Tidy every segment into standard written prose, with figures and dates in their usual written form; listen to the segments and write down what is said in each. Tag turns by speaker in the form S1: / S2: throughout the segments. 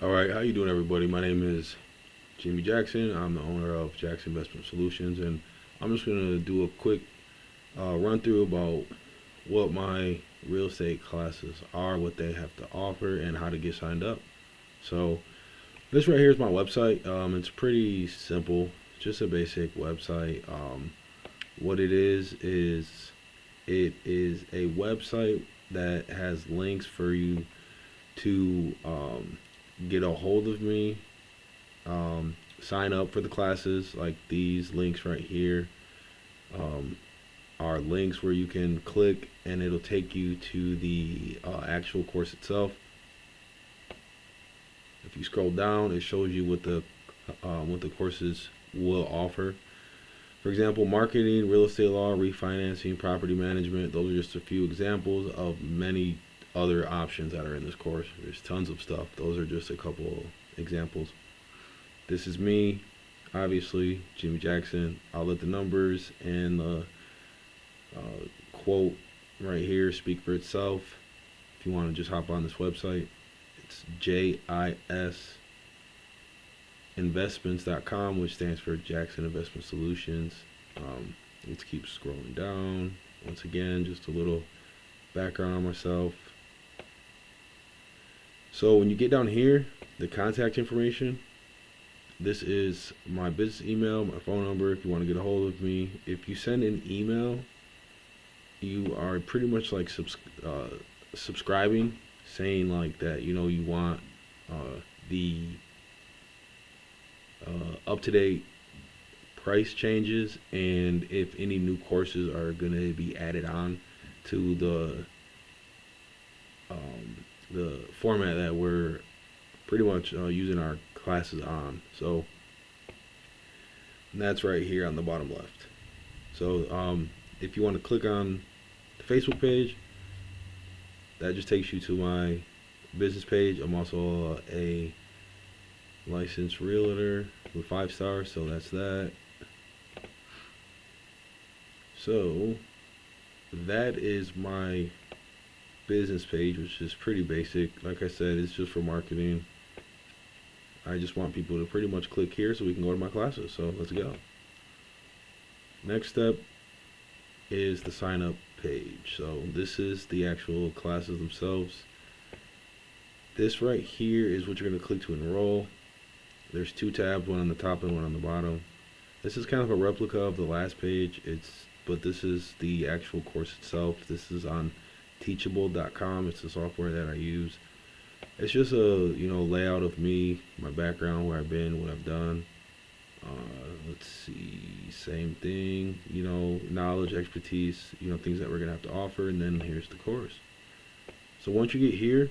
S1: All right, how you doing, everybody? My name is Jimmie Jackson. I'm the owner of Jackson Investment Solutions, and I'm just gonna do a quick run through about what my real estate classes are, what they have to offer, and how to get signed up. So this right here is my website. It's pretty simple, just a basic website. What it is a website that has links for you to get a hold of me, sign up for the classes. Like these links right here um, are links where you can click and it'll take you to the actual course itself. If you scroll down, it shows you what the courses will offer. For example, marketing, real estate law, refinancing, property management. Those are just a few examples of many other options that are in this course. There's tons of stuff. Those are just a couple examples. This is me, obviously, Jimmie Jackson. I'll let the numbers and the quote right here speak for itself. If you want to just hop on this website, it's jisinvestments.com, which stands for Jackson Investment Solutions. Let's keep scrolling down. Once again, just a little background on myself. So when you get down here, the contact information, this is my business email, my phone number if you want to get a hold of me. If you send an email, you are pretty much like subscribing, saying like that, you want the up-to-date price changes and if any new courses are going to be added on to the format that we're pretty much using our classes on. So that's right here on the bottom left. So if you want to click on the Facebook page, that just takes you to my business page. I'm also a licensed realtor with 5 stars, so that's that. So that is my business page, which is pretty basic. Like I said, it's just for marketing. I just want people to pretty much click here so we can go to my classes. So let's go. Next step is the sign up page. So this is the actual classes themselves. This right here is what you're going to click to enroll. There's 2 tabs, one on the top and one on the bottom. This is kind of a replica of the last page. But this is the actual course itself. This is on teachable.com. It's the software that I use. It's just a layout of me, my background, where I've been, what I've done. Let's see, same thing, knowledge, expertise, things that we're gonna have to offer, and then here's the course. So once you get here,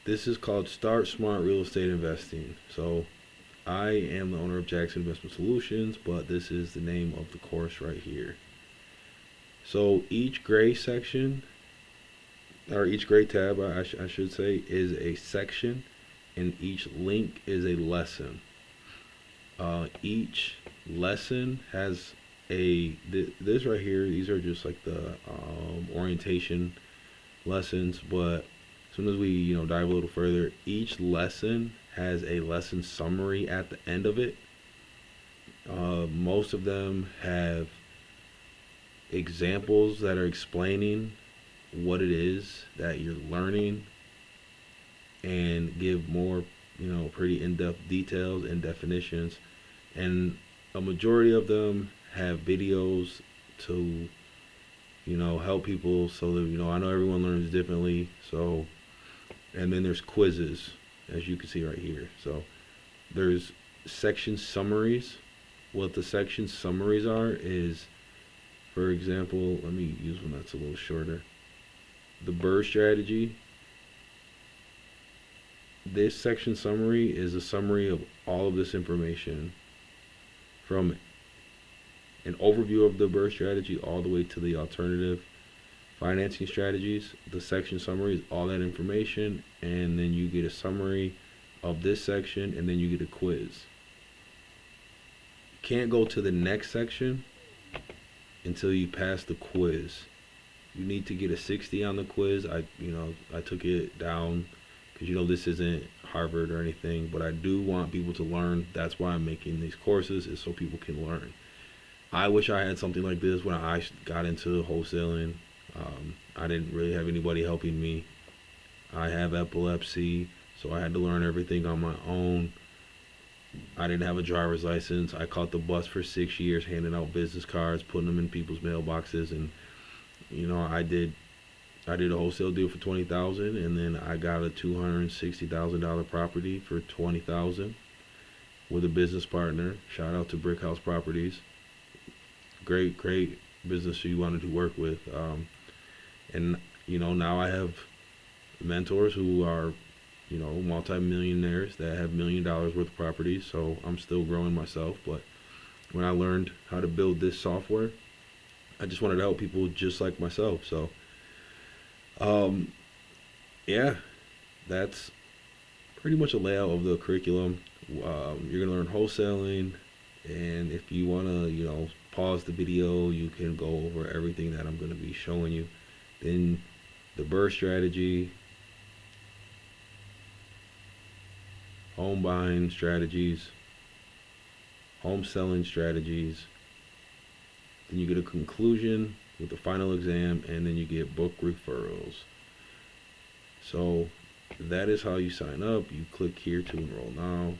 S1: this is called Start Smart Real Estate Investing. So I am the owner of Jackson Investment Solutions, but this is the name of the course right here. So each gray section, or each gray tab, I should say, is a section, and each link is a lesson. Each lesson has this right here, these are just like the orientation lessons, but as soon as we dive a little further, each lesson has a lesson summary at the end of it. Most of them have examples that are explaining what it is that you're learning and give more pretty in-depth details and definitions, and a majority of them have videos to help people, so that I know everyone learns differently. So, and then there's quizzes, as you can see right here. So there's section summaries. What the section summaries are is, for example, let me use one that's a little shorter. The BRRRR strategy. This section summary is a summary of all of this information, from an overview of the BRRRR strategy all the way to the alternative financing strategies. The section summary is all that information, and then you get a summary of this section, and then you get a quiz. You can't go to the next section until you pass the quiz. You need to get a 60 on the quiz. I took it down because this isn't Harvard or anything, but I do want people to learn. That's why I'm making these courses, is so people can learn. I wish I had something like this when I got into wholesaling. I didn't really have anybody helping me. I have epilepsy, so I had to learn everything on my own. I didn't have a driver's license. I caught the bus for 6 years, handing out business cards, putting them in people's mailboxes, and I did a wholesale deal for $20,000, and then I got a $260,000 property for $20,000 with a business partner. Shout out to Brick House Properties. Great business you wanted to work with. And now I have mentors who are multi-millionaires that have $1 million worth of properties. So I'm still growing myself, but when I learned how to build this software, I just wanted to help people just like myself. So yeah, that's pretty much a layout of the curriculum. You're gonna learn wholesaling, and if you wanna pause the video, you can go over everything that I'm gonna be showing you. Then the BRRRR strategy, home buying strategies, home selling strategies. Then you get a conclusion with the final exam, and then you get book referrals. So that is how you sign up. You click here to enroll now.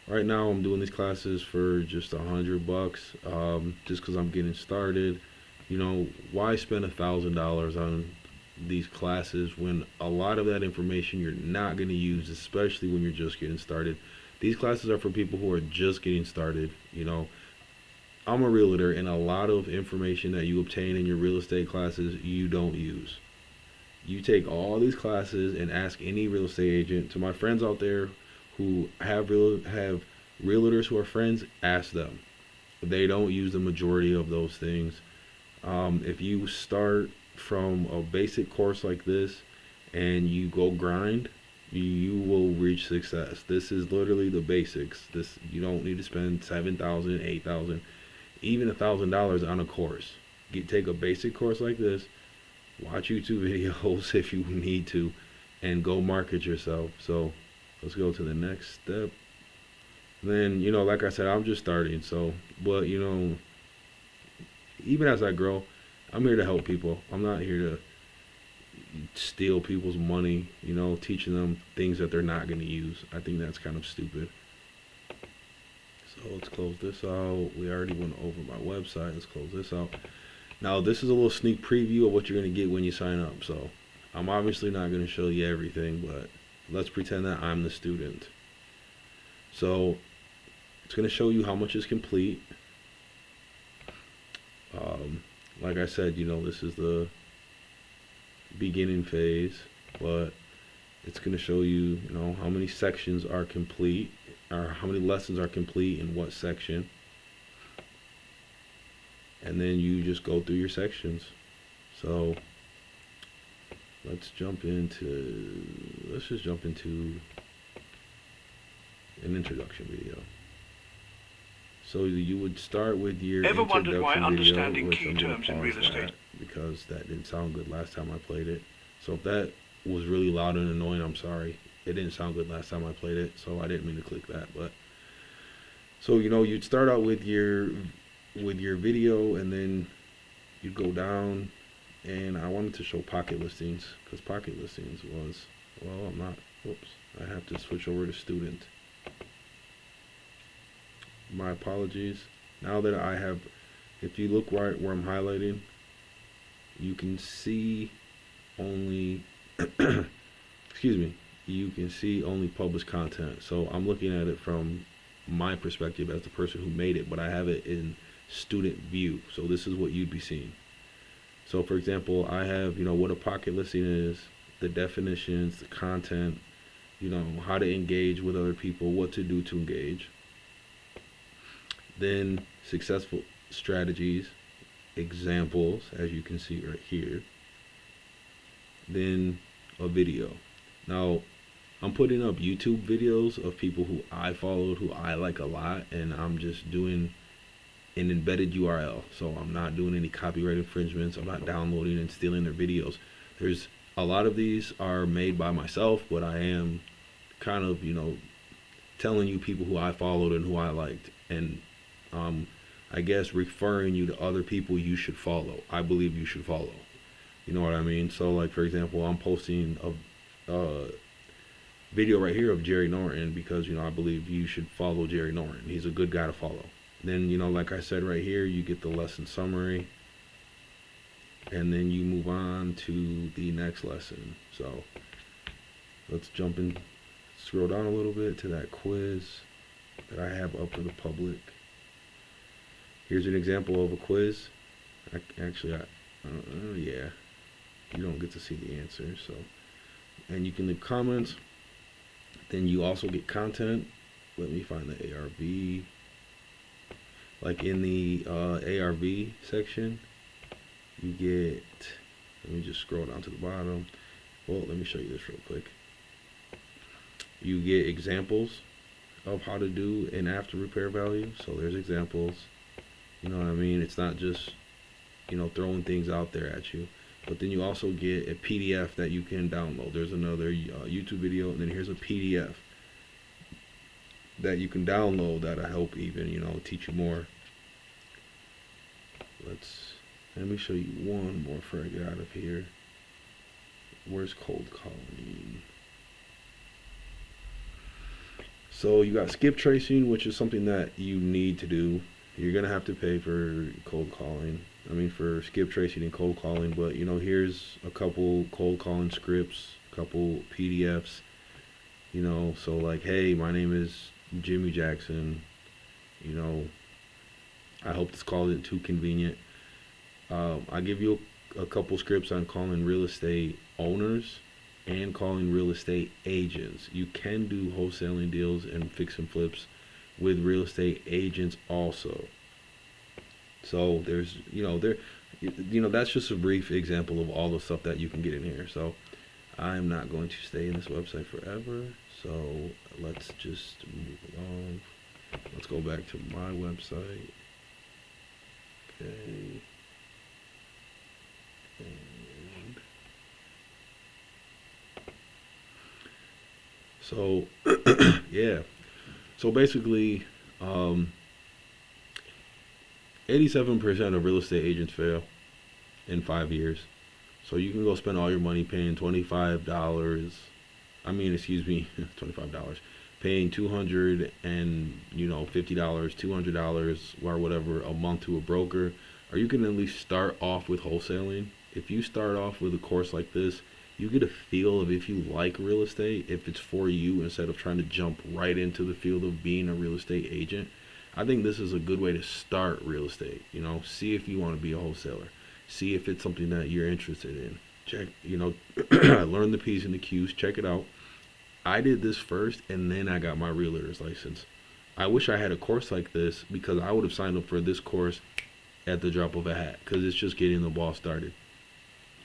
S1: Right now I'm doing these classes for just $100, just because I'm getting started. Why spend $1,000 on these classes when a lot of that information you're not going to use, especially when you're just getting started. These classes are for people who are just getting started. I'm a realtor, and a lot of information that you obtain in your real estate classes you don't use. You take all these classes and ask any real estate agent. To my friends out there who have realtors who are friends, ask them. They don't use the majority of those things. If you start from a basic course like this and you go grind, you will reach success. This is literally the basics. You don't need to spend $7,000, $8,000, even $1,000 on a course. Take a basic course like this, watch YouTube videos if you need to, and go market yourself. So let's go to the next step. Then like I said, I'm just starting. So, but even as I grow, I'm here to help people. I'm not here to steal people's money, teaching them things that they're not going to use. I think that's kind of stupid. So let's close this out. We already went over my website. Let's close this out. Now this is a little sneak preview of what you're going to get when you sign up. So I'm obviously not going to show you everything, but let's pretend that I'm the student. So it's going to show you how much is complete. Like I said, this is the beginning phase, but it's going to show you, how many sections are complete, or how many lessons are complete in what section. And then you just go through your sections. So let's just jump into an introduction video. So you would start with your introduction video, which I'm going to pause that because that didn't sound good last time I played it. So if that was really loud and annoying, I'm sorry. It didn't sound good last time I played it, so I didn't mean to click that. But so you'd start out with your video, and then you'd go down. And I wanted to show pocket listings because pocket listings was, well, I'm not. Whoops, I have to switch over to student. My apologies. Now that I have, if you look right where I'm highlighting, you can see only, excuse me, you can see only published content. So I'm looking at it from my perspective as the person who made it, but I have it in student view. So this is what you'd be seeing. So for example, I have, what a pocket listing is, the definitions, the content, how to engage with other people, what to do to engage. Then successful strategies, examples, as you can see right here. Then a video. Now, I'm putting up YouTube videos of people who I followed, who I like a lot, and I'm just doing an embedded URL. So I'm not doing any copyright infringements. I'm not downloading and stealing their videos. There's a lot of these are made by myself, but I am kind of, telling you people who I followed and who I liked, and I guess referring you to other people you should follow. I believe you should follow. You know what I mean? So, like, for example, I'm posting a video right here of Jerry Norton because, I believe you should follow Jerry Norton. He's a good guy to follow. Then, like I said right here, you get the lesson summary, and then you move on to the next lesson. So let's jump in, scroll down a little bit to that quiz that I have up for the public. Here's an example of a quiz. Yeah, you don't get to see the answer. So, and you can leave comments. Then you also get content. Let me find the ARV. Like in the ARV section, you get, let me just scroll down to the bottom. Well, let me show you this real quick. You get examples of how to do an after repair value. So there's examples. You know what I mean? It's not just, throwing things out there at you. But then you also get a PDF that you can download. There's another YouTube video, and then here's a PDF that you can download that'll help even, teach you more. Let me show you one more before I get out of here. Where's cold calling? So you got skip tracing, which is something that you need to do. You're gonna have to pay for cold calling. For skip tracing and cold calling. But here's a couple cold calling scripts, a couple PDFs. So like, hey, my name is Jimmie Jackson. I hope this call isn't too convenient. I give you a couple scripts on calling real estate owners and calling real estate agents. You can do wholesaling deals and fix and flips with real estate agents also. So there's, that's just a brief example of all the stuff that you can get in here. So I'm not going to stay in this website forever. So let's just move along. Let's go back to my website. Okay. And so, yeah. So basically, 87% of real estate agents fail in 5 years. So you can go spend all your money paying $25. $25. Paying $250, $200 or whatever a month to a broker, or you can at least start off with wholesaling. If you start off with a course like this, you get a feel of if you like real estate, if it's for you, instead of trying to jump right into the field of being a real estate agent. I think this is a good way to start real estate. See if you want to be a wholesaler. See if it's something that you're interested in. Check, learn the P's and the Q's. Check it out. I did this first, and then I got my realtor's license. I wish I had a course like this, because I would have signed up for this course at the drop of a hat, because it's just getting the ball started.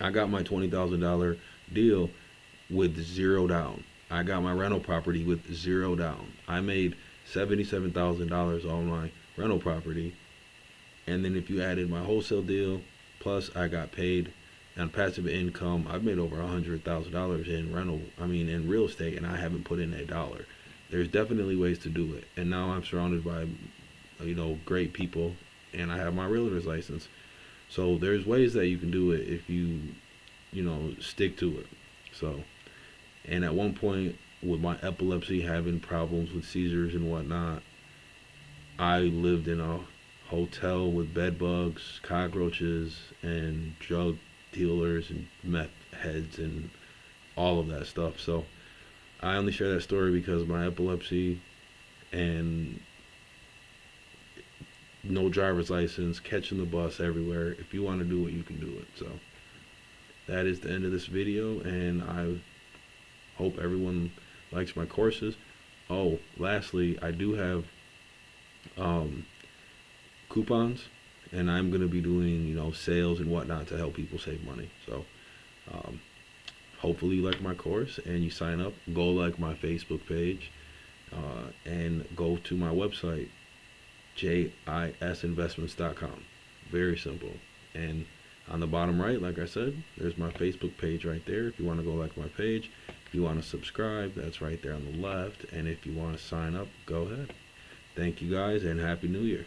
S1: I got my $20,000 deal with zero down. I got my rental property with zero down. I made $77,000 on my rental property, and then if you added my wholesale deal, plus I got paid on passive income, I've made over $100,000 in real estate, and I haven't put in a dollar. There's definitely ways to do it, and now I'm surrounded by, great people, and I have my realtor's license. So there's ways that you can do it if you, stick to it. So, and at one point with my epilepsy, having problems with seizures and whatnot, I lived in a hotel with bed bugs, cockroaches, and drug dealers and meth heads and all of that stuff. So I only share that story because of my epilepsy and no driver's license, catching the bus everywhere. If you want to do it, you can do it. So that is the end of this video, and I hope everyone likes my courses. Oh, lastly, I do have coupons, and I'm going to be doing, sales and whatnot to help people save money. So hopefully you like my course and you sign up. Go like my Facebook page and go to my website. jisinvestments.com. Very simple. And on the bottom right, like I said, there's my Facebook page right there. If you want to go like my page, if you want to subscribe, that's right there on the left. And if you want to sign up, go ahead. Thank you guys, and Happy New Year.